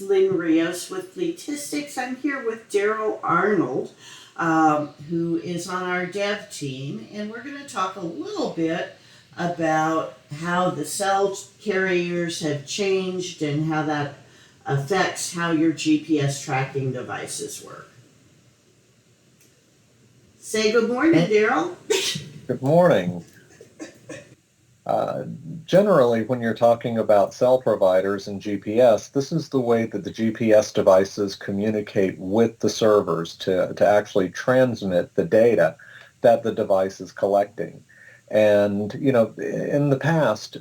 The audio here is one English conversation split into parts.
Lynn Rios with Fleetistics. I'm here with Darryl Arnold, who is on our dev team, and we're going to talk a little bit about how the cell carriers have changed and how that affects how your GPS tracking devices work. Say good morning, Darryl. Good morning. Generally, when you're talking about cell providers and GPS, this is the way that the GPS devices communicate with the servers to actually transmit the data that the device is collecting. And, in the past,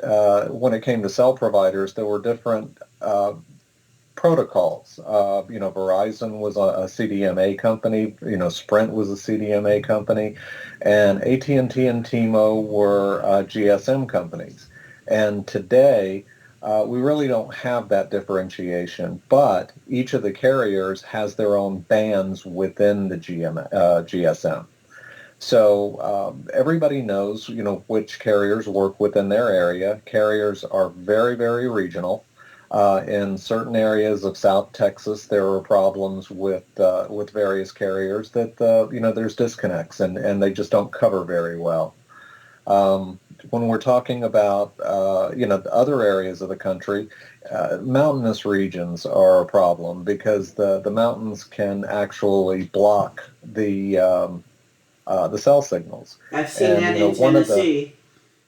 when it came to cell providers, there were different protocols. Verizon was a CDMA company. Sprint was a CDMA company, and AT&T and T-Mo were GSM companies. And today, we really don't have that differentiation, but each of the carriers has their own bands within the GSM. So everybody knows, which carriers work within their area. Carriers are very, very regional. In certain areas of South Texas, there are problems with various carriers that there's disconnects and they just don't cover very well. When we're talking about the other areas of the country, mountainous regions are a problem because the mountains can actually block the cell signals. I've seen that in Tennessee.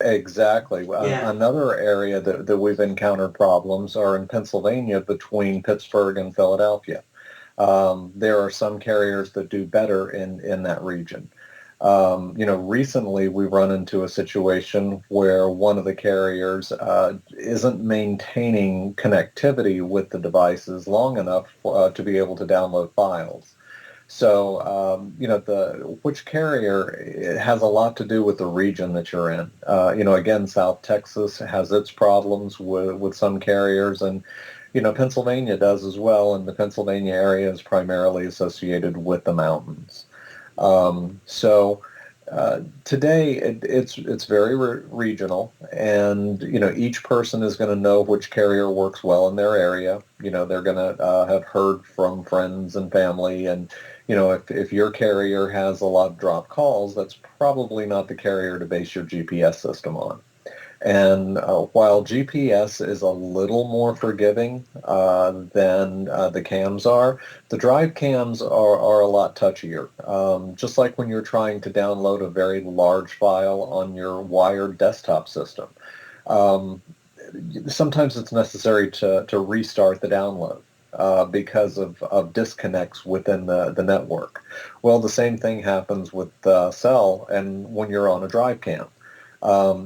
Exactly. Yeah. Another area that we've encountered problems are in Pennsylvania between Pittsburgh and Philadelphia. There are some carriers that do better in that region. Recently we run into a situation where one of the carriers isn't maintaining connectivity with the devices long enough to be able to download files. So, which carrier, it has a lot to do with the region that you're in. Again, South Texas has its problems with some carriers, and, Pennsylvania does as well, and the Pennsylvania area is primarily associated with the mountains. Today it's very regional, and each person is going to know which carrier works well in their area. They're going to have heard from friends and family, and if your carrier has a lot of dropped calls, that's probably not the carrier to base your GPS system on. And while GPS is a little more forgiving than the cams are, the drive cams are a lot touchier. Just like when you're trying to download a very large file on your wired desktop system. Sometimes it's necessary to restart the download because of disconnects within the network. Well, the same thing happens with cell and when you're on a drive cam.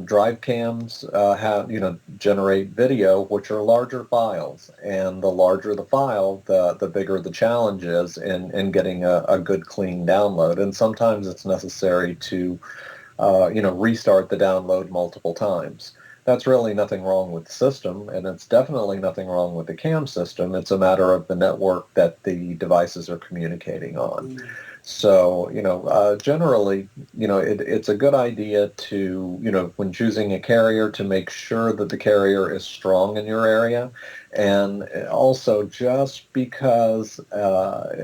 Drive cams generate video, which are larger files, and the larger the file, the bigger the challenge is in getting a good clean download. And sometimes it's necessary to restart the download multiple times. That's really nothing wrong with the system, and it's definitely nothing wrong with the CAM system. It's a matter of the network that the devices are communicating on. Mm-hmm. So, generally, it's a good idea to, when choosing a carrier, to make sure that the carrier is strong in your area. And also, just because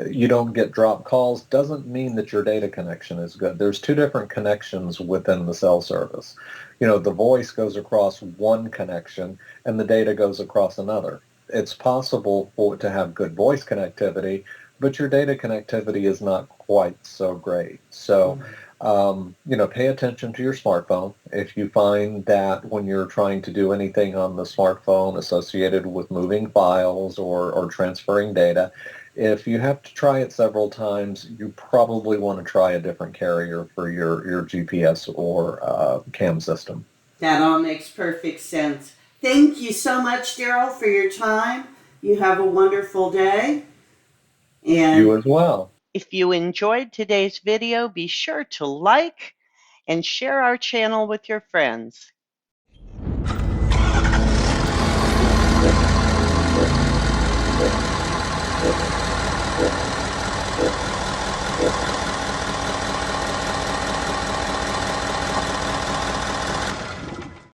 you don't get dropped calls doesn't mean that your data connection is good. There's two different connections within the cell service. The voice goes across one connection and the data goes across another. It's possible to have good voice connectivity, but your data connectivity is not quite so great. So, pay attention to your smartphone. If you find that when you're trying to do anything on the smartphone associated with moving files or transferring data, if you have to try it several times, you probably want to try a different carrier for your GPS or CAM system. That all makes perfect sense. Thank you so much, Darryl, for your time. You have a wonderful day. And you as well. If you enjoyed today's video, be sure to like and share our channel with your friends.